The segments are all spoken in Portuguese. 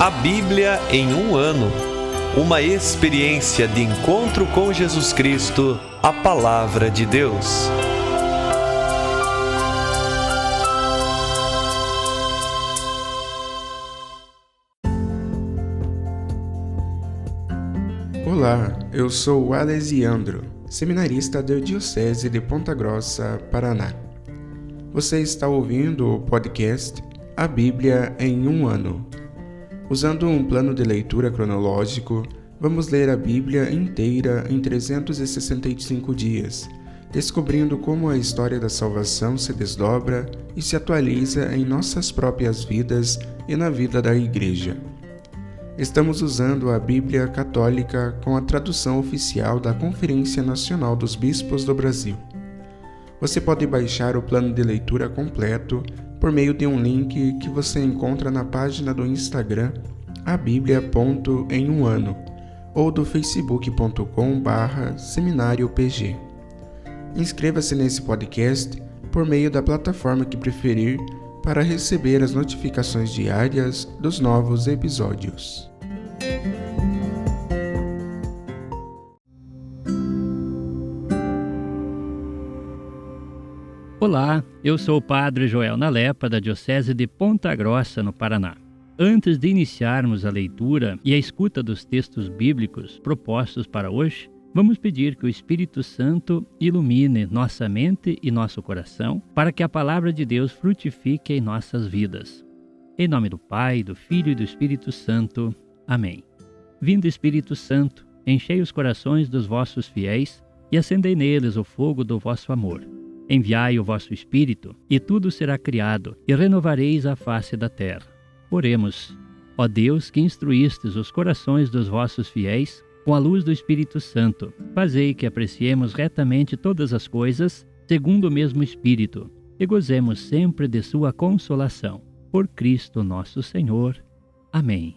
A Bíblia em um ano. Uma experiência de encontro com Jesus Cristo, a Palavra de Deus. Olá, eu sou o Alesiandro, seminarista da Diocese de Ponta Grossa, Paraná. Você está ouvindo o podcast A Bíblia em um ano. Usando um plano de leitura cronológico, vamos ler a Bíblia inteira em 365 dias, descobrindo como a história da salvação se desdobra e se atualiza em nossas próprias vidas e na vida da Igreja. Estamos usando a Bíblia Católica com a tradução oficial da Conferência Nacional dos Bispos do Brasil. Você pode baixar o plano de leitura completo por meio de um link que você encontra na página do Instagram abiblia.emumano ou do facebook.com/seminariopg. Inscreva-se nesse podcast por meio da plataforma que preferir para receber as notificações diárias dos novos episódios. Olá, eu sou o Padre Joel Nalepa, da Diocese de Ponta Grossa, no Paraná. Antes de iniciarmos a leitura e a escuta dos textos bíblicos propostos para hoje, vamos pedir que o Espírito Santo ilumine nossa mente e nosso coração para que a Palavra de Deus frutifique em nossas vidas. Em nome do Pai, do Filho e do Espírito Santo. Amém. Vindo Espírito Santo, enchei os corações dos vossos fiéis e acendei neles o fogo do vosso amor. Enviai o vosso Espírito, e tudo será criado, e renovareis a face da terra. Oremos. Ó Deus, que instruístes os corações dos vossos fiéis, com a luz do Espírito Santo, fazei que apreciemos retamente todas as coisas, segundo o mesmo Espírito, e gozemos sempre de sua consolação. Por Cristo nosso Senhor. Amém.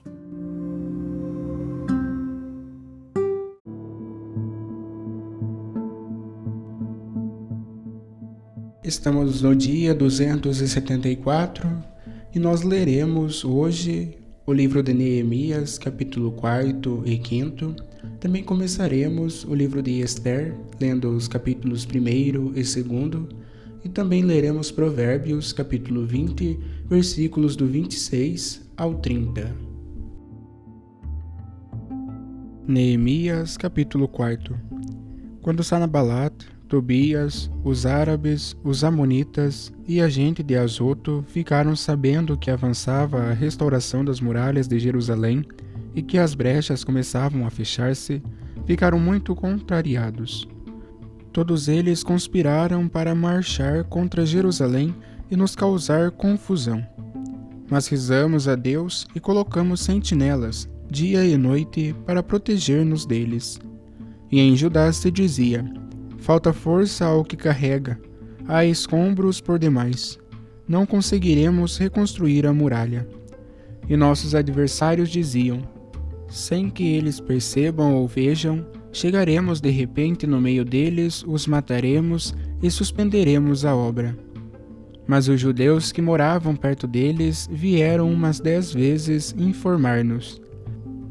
Estamos no dia 274 e nós leremos hoje o livro de Neemias, capítulo 4 e 5. Também começaremos o livro de Esther, lendo os capítulos 1 e 2. E também leremos Provérbios, capítulo 20, versículos do 26 ao 30. Neemias, capítulo 4. Quando Sanabalat, Tobias, os árabes, os amonitas e a gente de Azoto ficaram sabendo que avançava a restauração das muralhas de Jerusalém e que as brechas começavam a fechar-se, ficaram muito contrariados. Todos eles conspiraram para marchar contra Jerusalém e nos causar confusão. Mas rezamos a Deus e colocamos sentinelas, dia e noite, para proteger-nos deles. E em Judá se dizia: falta força ao que carrega, há escombros por demais. Não conseguiremos reconstruir a muralha. E nossos adversários diziam: sem que eles percebam ou vejam, chegaremos de repente no meio deles, os mataremos e suspenderemos a obra. Mas os judeus que moravam perto deles vieram umas 10 vezes informar-nos: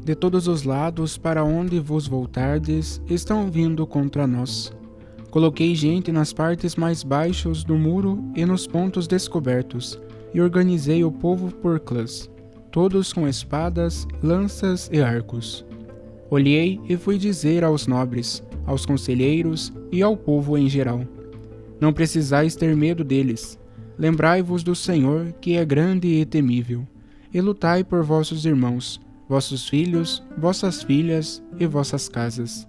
de todos os lados para onde vos voltardes, estão vindo contra nós. Coloquei gente nas partes mais baixas do muro e nos pontos descobertos, e organizei o povo por clãs, todos com espadas, lanças e arcos. Olhei e fui dizer aos nobres, aos conselheiros e ao povo em geral: não precisais ter medo deles. Lembrai-vos do Senhor, que é grande e temível, e lutai por vossos irmãos, vossos filhos, vossas filhas e vossas casas.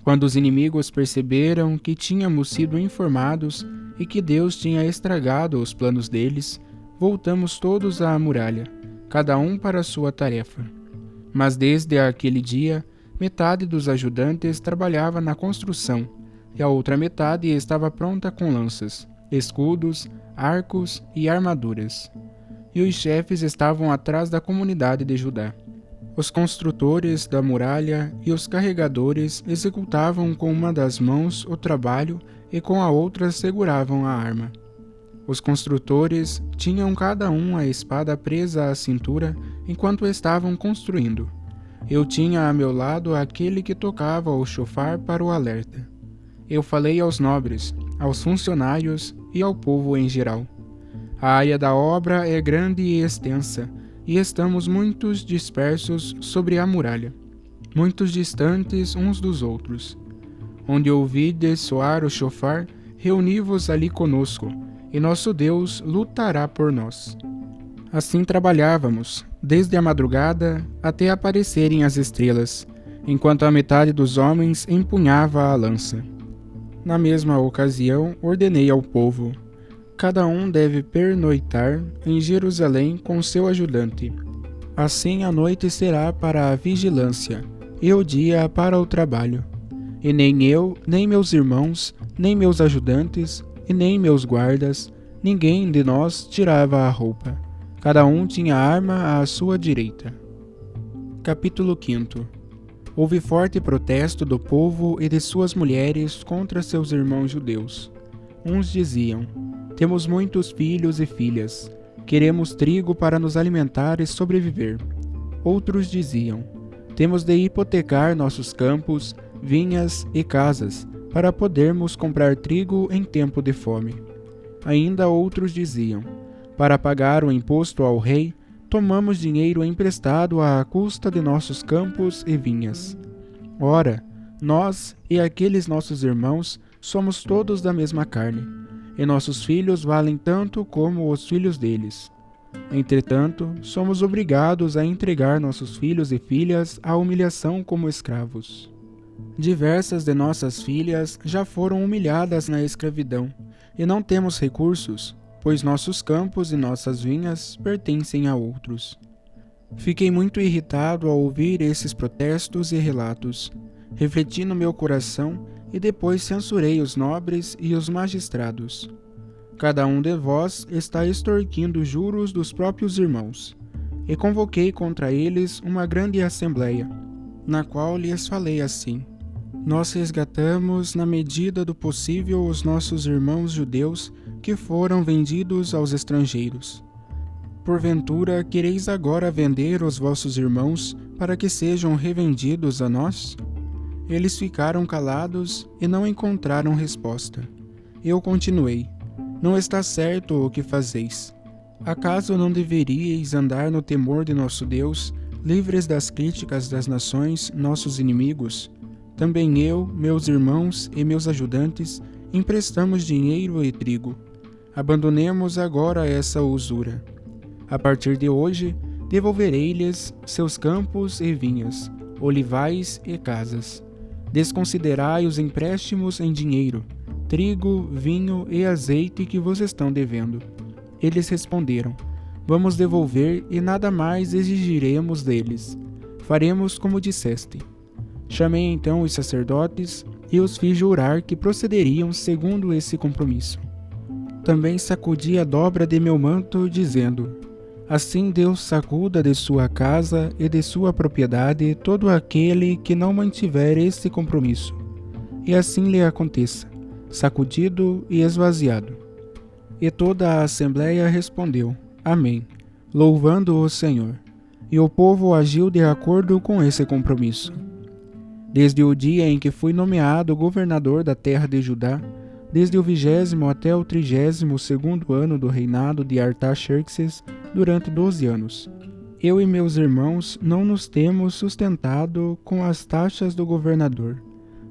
Quando os inimigos perceberam que tínhamos sido informados e que Deus tinha estragado os planos deles, voltamos todos à muralha, cada um para a sua tarefa. Mas desde aquele dia, metade dos ajudantes trabalhava na construção, e a outra metade estava pronta com lanças, escudos, arcos e armaduras. E os chefes estavam atrás da comunidade de Judá. Os construtores da muralha e os carregadores executavam com uma das mãos o trabalho e com a outra seguravam a arma. Os construtores tinham cada um a espada presa à cintura enquanto estavam construindo. Eu tinha a meu lado aquele que tocava o chofar para o alerta. Eu falei aos nobres, aos funcionários e ao povo em geral. A área da obra é grande e extensa, e estamos muitos dispersos sobre a muralha, muitos distantes uns dos outros. Onde ouvides soar o chofar, reuni-vos ali conosco, e nosso Deus lutará por nós. Assim trabalhávamos, desde a madrugada até aparecerem as estrelas, enquanto a metade dos homens empunhava a lança. Na mesma ocasião, ordenei ao povo: cada um deve pernoitar em Jerusalém com seu ajudante. Assim a noite será para a vigilância, e o dia para o trabalho. E nem eu, nem meus irmãos, nem meus ajudantes, e nem meus guardas, ninguém de nós tirava a roupa. Cada um tinha arma à sua direita. Capítulo 5. Houve forte protesto do povo e de suas mulheres contra seus irmãos judeus. Uns diziam: temos muitos filhos e filhas, queremos trigo para nos alimentar e sobreviver. Outros diziam: temos de hipotecar nossos campos, vinhas e casas, para podermos comprar trigo em tempo de fome. Ainda outros diziam: para pagar o imposto ao rei, tomamos dinheiro emprestado à custa de nossos campos e vinhas. Ora, nós e aqueles nossos irmãos somos todos da mesma carne, e nossos filhos valem tanto como os filhos deles. Entretanto, somos obrigados a entregar nossos filhos e filhas à humilhação como escravos. Diversas de nossas filhas já foram humilhadas na escravidão, e não temos recursos, pois nossos campos e nossas vinhas pertencem a outros. Fiquei muito irritado ao ouvir esses protestos e relatos. Refleti no meu coração e depois censurei os nobres e os magistrados. Cada um de vós está extorquindo juros dos próprios irmãos. E convoquei contra eles uma grande assembleia, na qual lhes falei assim: nós resgatamos na medida do possível os nossos irmãos judeus que foram vendidos aos estrangeiros. Porventura, quereis agora vender os vossos irmãos para que sejam revendidos a nós? Eles ficaram calados e não encontraram resposta. Eu continuei: não está certo o que fazeis. Acaso não deveríeis andar no temor de nosso Deus, livres das críticas das nações, nossos inimigos? Também eu, meus irmãos e meus ajudantes, emprestamos dinheiro e trigo. Abandonemos agora essa usura. A partir de hoje, devolverei-lhes seus campos e vinhas, olivais e casas. Desconsiderai os empréstimos em dinheiro, trigo, vinho e azeite que vos estão devendo. Eles responderam: vamos devolver e nada mais exigiremos deles. Faremos como disseste. Chamei então os sacerdotes e os fiz jurar que procederiam segundo esse compromisso. Também sacudi a dobra de meu manto, dizendo: assim Deus sacuda de sua casa e de sua propriedade todo aquele que não mantiver esse compromisso. E assim lhe aconteça, sacudido e esvaziado. E toda a assembleia respondeu: Amém, louvando o Senhor. E o povo agiu de acordo com esse compromisso. Desde o dia em que fui nomeado governador da terra de Judá, desde o 20º até o 32º ano do reinado de Artaxerxes, durante 12 anos. Eu e meus irmãos não nos temos sustentado com as taxas do governador.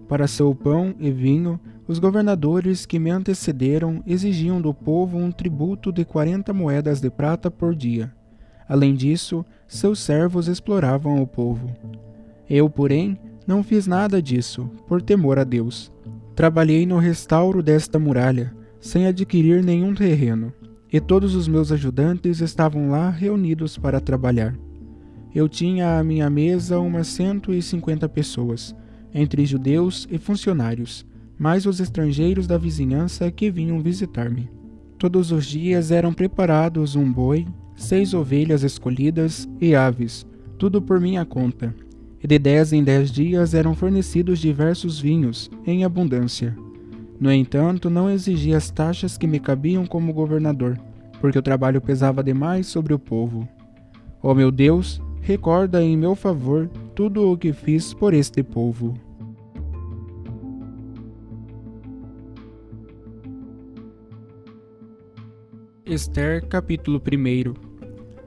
Para seu pão e vinho, os governadores que me antecederam exigiam do povo um tributo de 40 moedas de prata por dia. Além disso, seus servos exploravam o povo. Eu, porém, não fiz nada disso, por temor a Deus. Trabalhei no restauro desta muralha, sem adquirir nenhum terreno, e todos os meus ajudantes estavam lá reunidos para trabalhar. Eu tinha à minha mesa umas 150 pessoas, entre judeus e funcionários, mais os estrangeiros da vizinhança que vinham visitar-me. Todos os dias eram preparados um boi, 6 ovelhas escolhidas e aves, tudo por minha conta. E de 10 em 10 dias eram fornecidos diversos vinhos, em abundância. No entanto, não exigi as taxas que me cabiam como governador, porque o trabalho pesava demais sobre o povo. Ó meu Deus, recorda em meu favor tudo o que fiz por este povo. Ester, capítulo 1.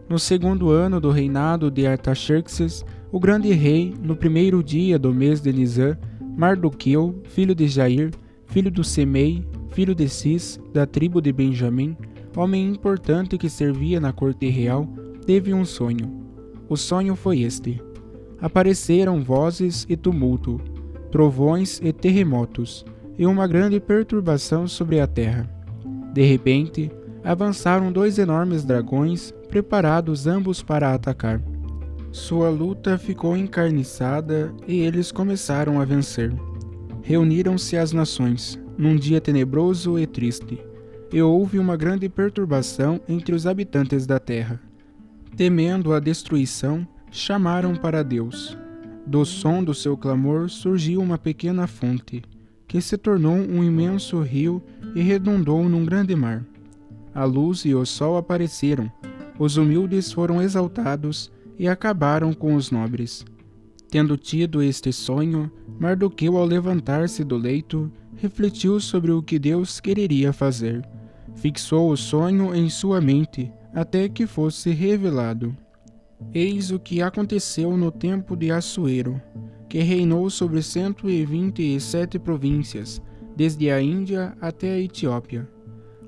No segundo ano do reinado de Artaxerxes, o grande rei, no primeiro dia do mês de Nisã, Mardoqueu, filho de Jair, filho do Semei, filho de Cis, da tribo de Benjamim, homem importante que servia na corte real, teve um sonho. O sonho foi este: apareceram vozes e tumulto, trovões e terremotos, e uma grande perturbação sobre a terra. De repente, avançaram 2 enormes dragões, preparados ambos para atacar. Sua luta ficou encarniçada e eles começaram a vencer. Reuniram-se as nações, num dia tenebroso e triste, e houve uma grande perturbação entre os habitantes da terra. Temendo a destruição, chamaram para Deus. Do som do seu clamor surgiu uma pequena fonte, que se tornou um imenso rio e redundou num grande mar. A luz e o sol apareceram, os humildes foram exaltados e acabaram com os nobres. Tendo tido este sonho, Mardoqueu, ao levantar-se do leito, refletiu sobre o que Deus quereria fazer. Fixou o sonho em sua mente, até que fosse revelado. Eis o que aconteceu no tempo de Assuero, que reinou sobre 127 províncias, desde a Índia até a Etiópia.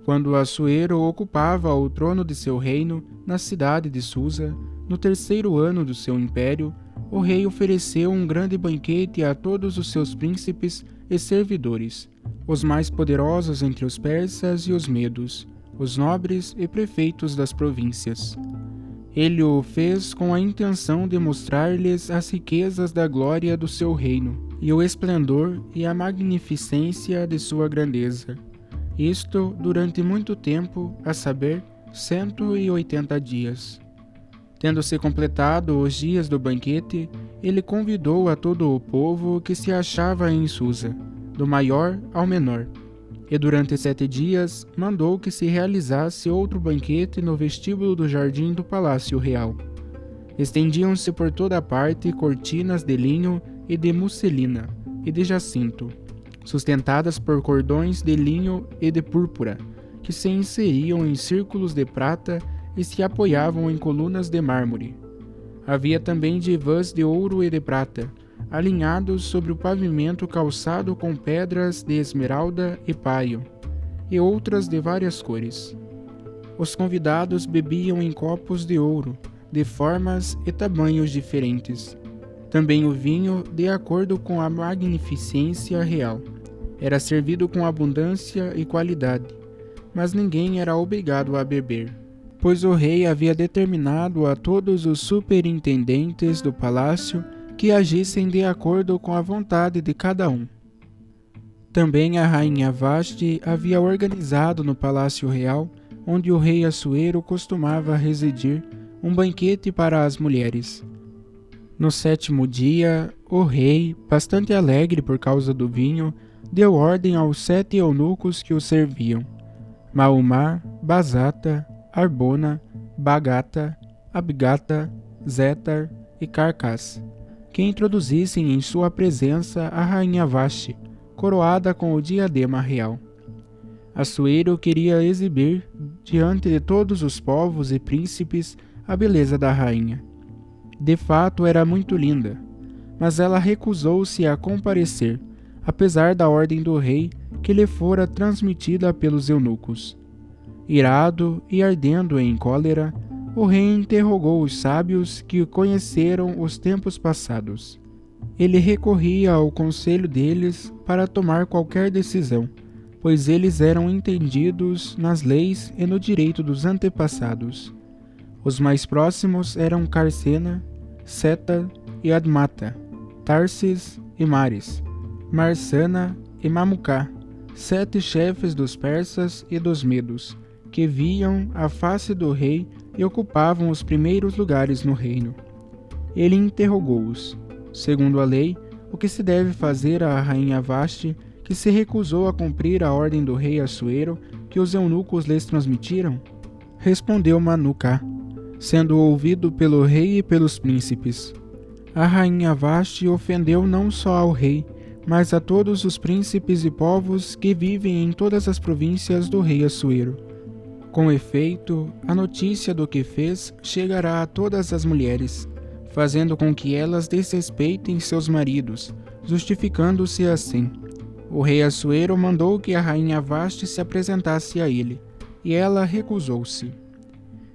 Quando Assuero ocupava o trono de seu reino na cidade de Susa, no 3º ano do seu império, o rei ofereceu um grande banquete a todos os seus príncipes e servidores, os mais poderosos entre os persas e os medos, os nobres e prefeitos das províncias. Ele o fez com a intenção de mostrar-lhes as riquezas da glória do seu reino, e o esplendor e a magnificência de sua grandeza. Isto durante muito tempo, a saber, 180 dias. Tendo-se completado os dias do banquete, ele convidou a todo o povo que se achava em Susa, do maior ao menor. E durante 7 dias mandou que se realizasse outro banquete no vestíbulo do jardim do Palácio Real. Estendiam-se por toda a parte cortinas de linho e de musselina e de jacinto, sustentadas por cordões de linho e de púrpura, que se inseriam em círculos de prata e se apoiavam em colunas de mármore. Havia também divãs de ouro e de prata, alinhados sobre o pavimento calçado com pedras de esmeralda e paio, e outras de várias cores. Os convidados bebiam em copos de ouro, de formas e tamanhos diferentes. Também o vinho, de acordo com a magnificência real, era servido com abundância e qualidade, mas ninguém era obrigado a beber, pois o rei havia determinado a todos os superintendentes do palácio que agissem de acordo com a vontade de cada um. Também a rainha Vashti havia organizado no Palácio Real, onde o rei Assuero costumava residir, um banquete para as mulheres. No 7º dia, o rei, bastante alegre por causa do vinho, deu ordem aos 7 eunucos que o serviam: Maumá, Bazata, Arbona, Bagata, Abgata, Zetar e Carcas, que introduzissem em sua presença a rainha Vashti, coroada com o diadema real. Assuero queria exibir, diante de todos os povos e príncipes, a beleza da rainha. De fato, era muito linda, mas ela recusou-se a comparecer, apesar da ordem do rei que lhe fora transmitida pelos eunucos. Irado e ardendo em cólera, o rei interrogou os sábios que conheceram os tempos passados. Ele recorria ao conselho deles para tomar qualquer decisão, pois eles eram entendidos nas leis e no direito dos antepassados. Os mais próximos eram Carcena, Seta e Admata, Tarsis e Mares, Marsana e Mamucá, 7 chefes dos persas e dos medos, que viam a face do rei e ocupavam os primeiros lugares no reino. Ele interrogou-os, segundo a lei, o que se deve fazer à rainha Vashti, que se recusou a cumprir a ordem do rei Assuero que os eunucos lhes transmitiram? Respondeu Manucá: sendo ouvido pelo rei e pelos príncipes. A rainha Vasti ofendeu não só ao rei, mas a todos os príncipes e povos que vivem em todas as províncias do rei Assuero. Com efeito, a notícia do que fez chegará a todas as mulheres, fazendo com que elas desrespeitem seus maridos, justificando-se assim. O rei Assuero mandou que a rainha Vasti se apresentasse a ele, e ela recusou-se.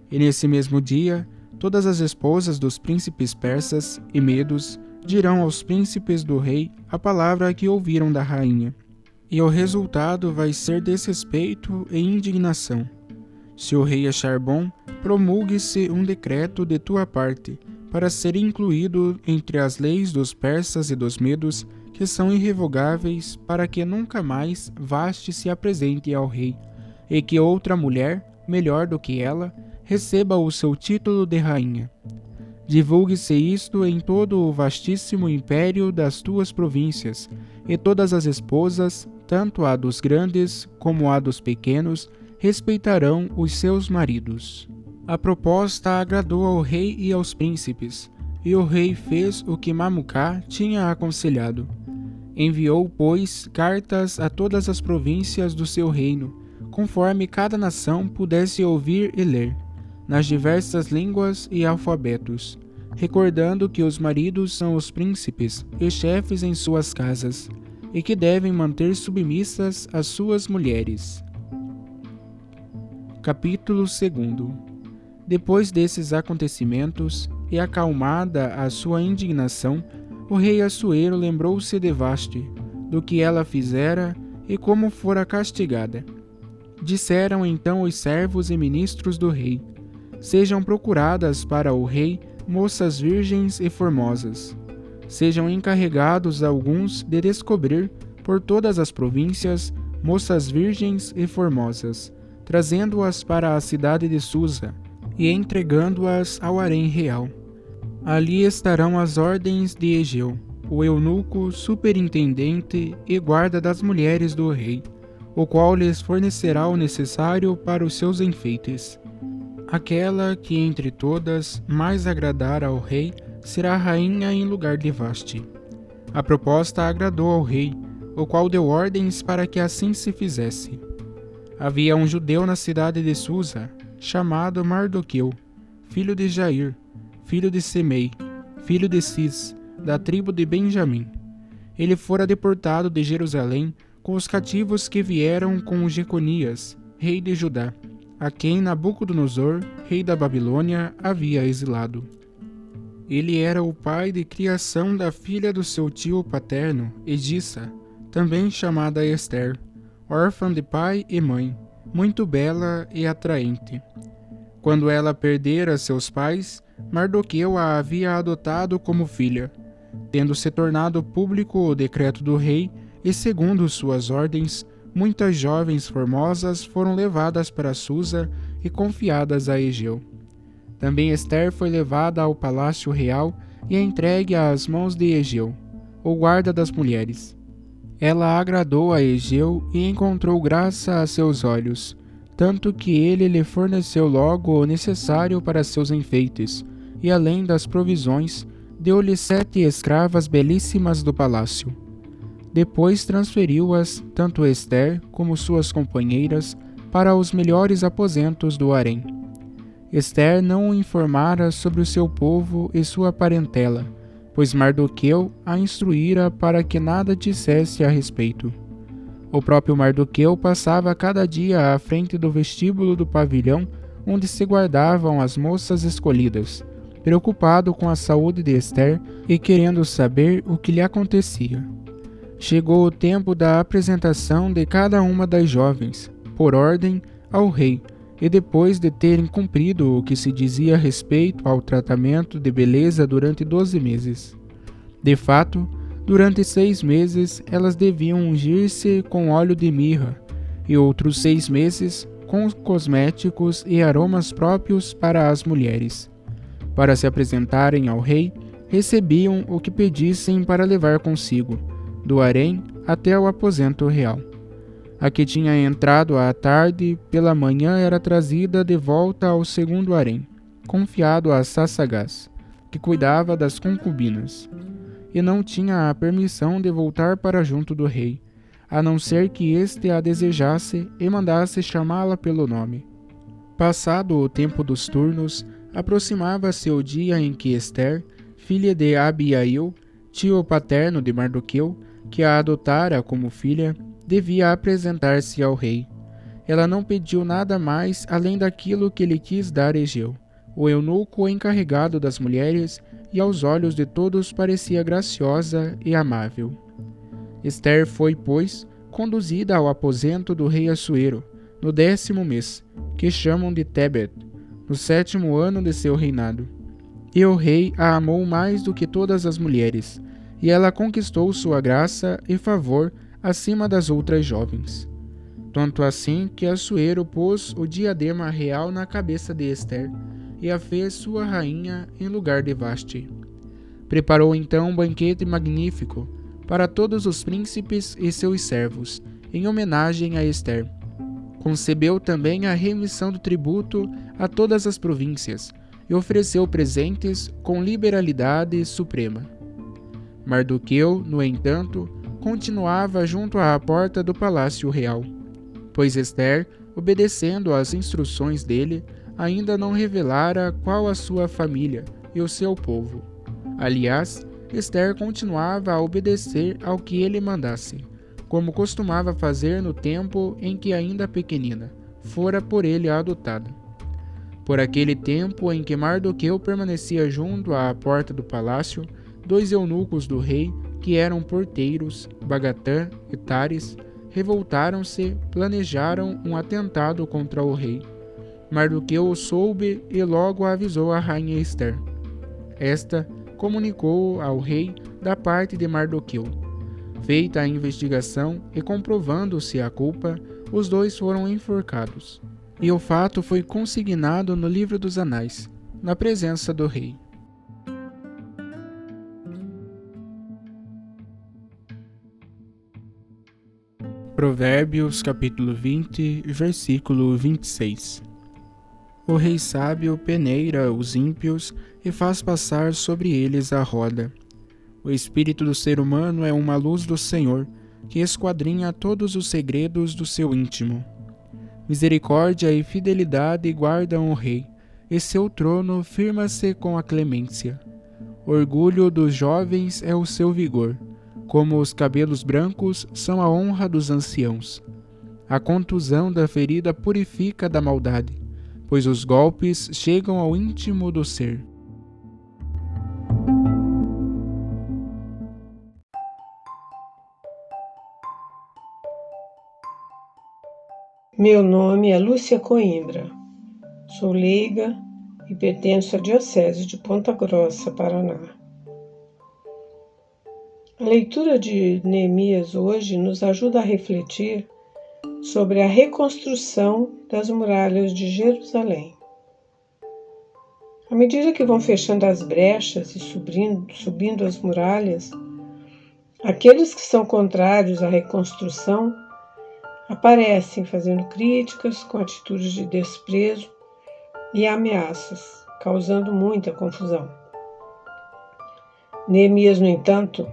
E nesse mesmo dia, todas as esposas dos príncipes persas e medos dirão aos príncipes do rei a palavra que ouviram da rainha. E o resultado vai ser desrespeito e indignação. Se o rei achar bom, promulgue-se um decreto de tua parte, para ser incluído entre as leis dos persas e dos medos, que são irrevogáveis, para que nunca mais Vasti se apresente ao rei, e que outra mulher, melhor do que ela, receba o seu título de rainha. Divulgue-se isto em todo o vastíssimo império das tuas províncias, e todas as esposas, tanto a dos grandes como a dos pequenos, respeitarão os seus maridos. A proposta agradou ao rei e aos príncipes, e o rei fez o que Mamucá tinha aconselhado. Enviou, pois, cartas a todas as províncias do seu reino, conforme cada nação pudesse ouvir e ler, nas diversas línguas e alfabetos, recordando que os maridos são os príncipes e chefes em suas casas, e que devem manter submissas as suas mulheres. Capítulo 2. Depois desses acontecimentos, e acalmada a sua indignação, o rei Assuero lembrou-se de Vasti, do que ela fizera e como fora castigada. Disseram então os servos e ministros do rei: sejam procuradas para o rei moças virgens e formosas. Sejam encarregados alguns de descobrir por todas as províncias moças virgens e formosas, trazendo-as para a cidade de Susa e entregando-as ao harém real. Ali estarão as ordens de Egeu, o eunuco, superintendente e guarda das mulheres do rei, o qual lhes fornecerá o necessário para os seus enfeites. Aquela que entre todas mais agradar ao rei será rainha em lugar de Vasti. A proposta agradou ao rei, o qual deu ordens para que assim se fizesse. Havia um judeu na cidade de Susa, chamado Mardoqueu, filho de Jair, filho de Semei, filho de Cis, da tribo de Benjamim. Ele fora deportado de Jerusalém com os cativos que vieram com Jeconias, rei de Judá, a quem Nabucodonosor, rei da Babilônia, havia exilado. Ele era o pai de criação da filha do seu tio paterno, Edissa, também chamada Ester, órfã de pai e mãe, muito bela e atraente. Quando ela perdera seus pais, Mardoqueu a havia adotado como filha, tendo se tornado público o decreto do rei, e segundo suas ordens, muitas jovens formosas foram levadas para Susa e confiadas a Egeu. Também Ester foi levada ao palácio real e entregue às mãos de Egeu, o guarda das mulheres. Ela agradou a Egeu e encontrou graça a seus olhos, tanto que ele lhe forneceu logo o necessário para seus enfeites, e além das provisões, deu-lhe 7 escravas belíssimas do palácio. Depois transferiu-as, tanto Ester como suas companheiras, para os melhores aposentos do harém. Ester não o informara sobre o seu povo e sua parentela, pois Mardoqueu a instruíra para que nada dissesse a respeito. O próprio Mardoqueu passava cada dia à frente do vestíbulo do pavilhão onde se guardavam as moças escolhidas, preocupado com a saúde de Ester e querendo saber o que lhe acontecia. Chegou o tempo da apresentação de cada uma das jovens, por ordem, ao rei, e depois de terem cumprido o que se dizia a respeito ao tratamento de beleza durante 12 meses. De fato, durante 6 meses elas deviam ungir-se com óleo de mirra, e outros 6 meses com cosméticos e aromas próprios para as mulheres. Para se apresentarem ao rei, recebiam o que pedissem para levar consigo, do harém até o aposento real. A que tinha entrado à tarde, pela manhã era trazida de volta ao segundo harém, confiado a Sassagás, que cuidava das concubinas, e não tinha a permissão de voltar para junto do rei, a não ser que este a desejasse e mandasse chamá-la pelo nome. Passado o tempo dos turnos, aproximava-se o dia em que Ester, filha de Abiail, tio paterno de Mardoqueu, que a adotara como filha, devia apresentar-se ao rei. Ela não pediu nada mais além daquilo que lhe quis dar Egeu, o eunuco encarregado das mulheres, e aos olhos de todos parecia graciosa e amável. Ester foi, pois, conduzida ao aposento do rei Assuero, no 10º mês, que chamam de Tebet, no 7º ano de seu reinado. E o rei a amou mais do que todas as mulheres, e ela conquistou sua graça e favor acima das outras jovens. Tanto assim que Assuero pôs o diadema real na cabeça de Ester, e a fez sua rainha em lugar de Vasti. Preparou então um banquete magnífico para todos os príncipes e seus servos, em homenagem a Ester. Concebeu também a remissão do tributo a todas as províncias, e ofereceu presentes com liberalidade suprema. Mardoqueu, no entanto, continuava junto à porta do palácio real, pois Ester, obedecendo às instruções dele, ainda não revelara qual a sua família e o seu povo. Aliás, Ester continuava a obedecer ao que ele mandasse, como costumava fazer no tempo em que ainda pequenina, fora por ele adotada. Por aquele tempo em que Mardoqueu permanecia junto à porta do palácio, 2 eunucos do rei, que eram porteiros, Bagatã e Tares, revoltaram-se, planejaram um atentado contra o rei. Mardoqueu o soube e logo avisou a rainha Ester. Esta comunicou ao rei da parte de Mardoqueu. Feita a investigação e comprovando-se a culpa, os 2 foram enforcados. E o fato foi consignado no livro dos anais, na presença do rei. Provérbios capítulo 20, versículo 26. O rei sábio peneira os ímpios e faz passar sobre eles a roda. O espírito do ser humano é uma luz do Senhor, que esquadrinha todos os segredos do seu íntimo. Misericórdia e fidelidade guardam o rei, e seu trono firma-se com a clemência. Orgulho dos jovens é o seu vigor, como os cabelos brancos são a honra dos anciãos. A contusão da ferida purifica da maldade, pois os golpes chegam ao íntimo do ser. Meu nome é Lúcia Coimbra, sou leiga e pertenço à Diocese de Ponta Grossa, Paraná. A leitura de Neemias hoje nos ajuda a refletir sobre a reconstrução das muralhas de Jerusalém. À medida que vão fechando as brechas e subindo as muralhas, aqueles que são contrários à reconstrução aparecem fazendo críticas com atitudes de desprezo e ameaças, causando muita confusão. Neemias, no entanto,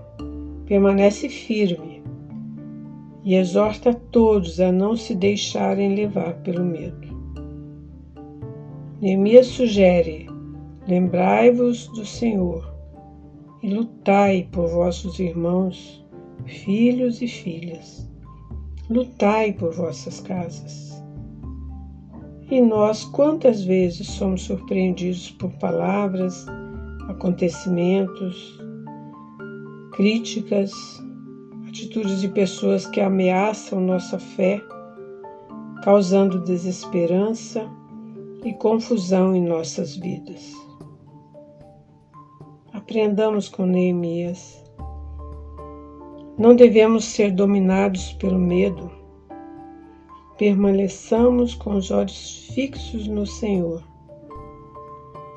permanece firme e exorta a todos a não se deixarem levar pelo medo. Neemias sugere: lembrai-vos do Senhor e lutai por vossos irmãos, filhos e filhas. Lutai por vossas casas. E nós, quantas vezes somos surpreendidos por palavras, acontecimentos, críticas, atitudes de pessoas que ameaçam nossa fé, causando desesperança e confusão em nossas vidas. Aprendamos com Neemias. Não devemos ser dominados pelo medo. Permaneçamos com os olhos fixos no Senhor.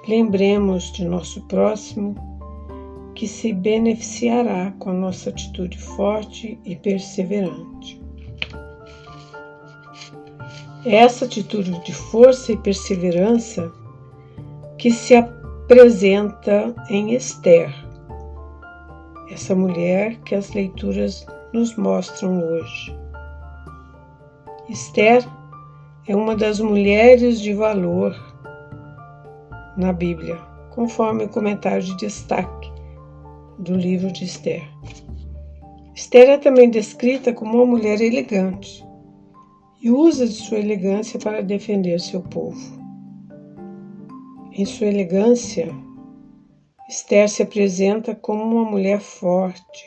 Lembremos de nosso próximo, que se beneficiará com a nossa atitude forte e perseverante. Essa atitude de força e perseverança que se apresenta em Esther, essa mulher que as leituras nos mostram hoje. Esther é uma das mulheres de valor na Bíblia, conforme o comentário de destaque do livro de Esther. Esther é também descrita como uma mulher elegante e usa de sua elegância para defender seu povo. Em sua elegância, Esther se apresenta como uma mulher forte,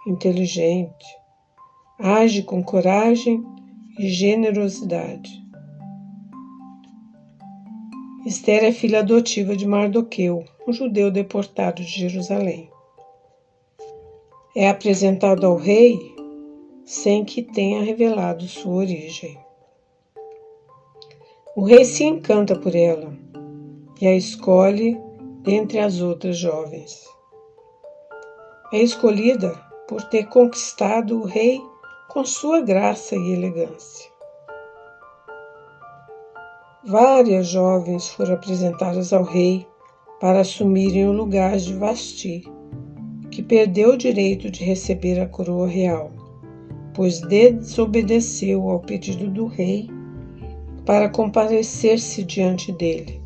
inteligente, age com coragem e generosidade. Esther é filha adotiva de Mardoqueu, um judeu deportado de Jerusalém. É apresentada ao rei sem que tenha revelado sua origem. O rei se encanta por ela e a escolhe dentre as outras jovens. É escolhida por ter conquistado o rei com sua graça e elegância. Várias jovens foram apresentadas ao rei para assumirem o lugar de Vasti, que perdeu o direito de receber a coroa real, pois desobedeceu ao pedido do rei para comparecer-se diante dele,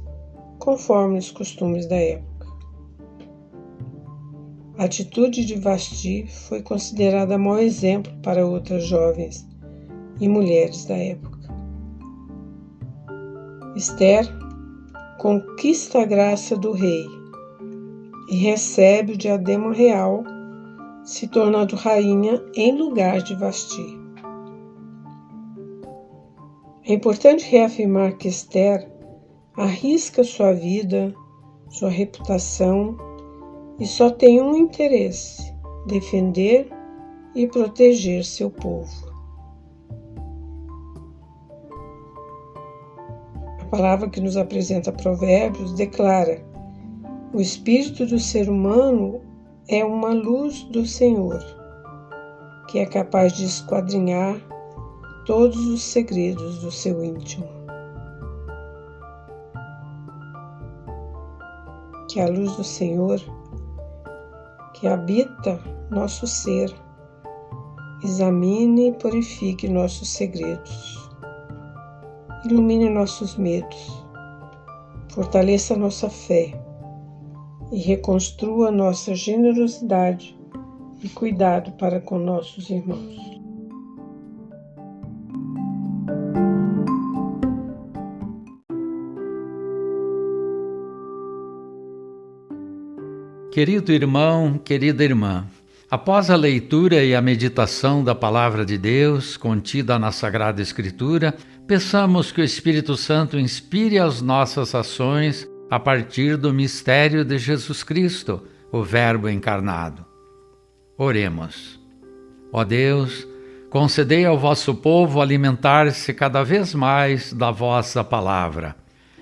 conforme os costumes da época. A atitude de Vasti foi considerada mau exemplo para outras jovens e mulheres da época. Esther conquista a graça do rei e recebe o diadema real, se tornando rainha em lugar de Vasti. É importante reafirmar que Esther arrisca sua vida, sua reputação e só tem um interesse: defender e proteger seu povo. A palavra que nos apresenta Provérbios declara: o espírito do ser humano é uma luz do Senhor, que é capaz de esquadrinhar todos os segredos do seu íntimo. Que a luz do Senhor, que habita nosso ser, examine e purifique nossos segredos, ilumine nossos medos, fortaleça nossa fé e reconstrua nossa generosidade e cuidado para com nossos irmãos. Querido irmão, querida irmã, após a leitura e a meditação da Palavra de Deus contida na Sagrada Escritura, peçamos que o Espírito Santo inspire as nossas ações a partir do mistério de Jesus Cristo, o Verbo encarnado. Oremos. Ó Deus, concedei ao vosso povo alimentar-se cada vez mais da vossa palavra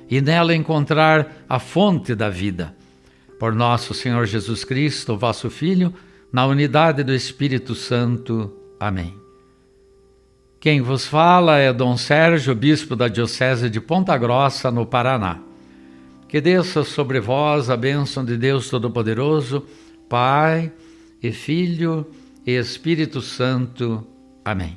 e nela encontrar a fonte da vida. Por nosso Senhor Jesus Cristo, vosso Filho, na unidade do Espírito Santo. Amém. Quem vos fala é Dom Sérgio, bispo da Diocese de Ponta Grossa, no Paraná. Que desça sobre vós a bênção de Deus Todo-Poderoso, Pai e Filho e Espírito Santo. Amém.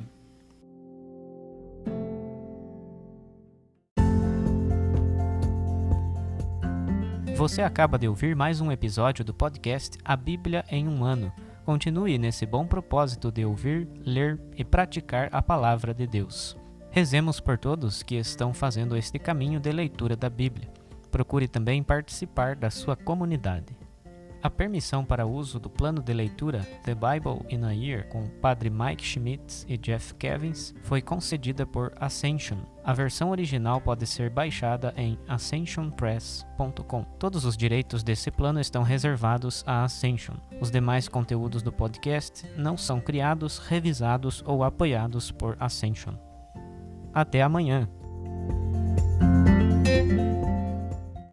Você acaba de ouvir mais um episódio do podcast A Bíblia em um Ano. Continue nesse bom propósito de ouvir, ler e praticar a Palavra de Deus. Rezemos por todos que estão fazendo este caminho de leitura da Bíblia. Procure também participar da sua comunidade. A permissão para uso do plano de leitura The Bible in a Year com o Padre Mike Schmitz e Jeff Kevins foi concedida por Ascension. A versão original pode ser baixada em ascensionpress.com. Todos os direitos desse plano estão reservados à Ascension. Os demais conteúdos do podcast não são criados, revisados ou apoiados por Ascension. Até amanhã!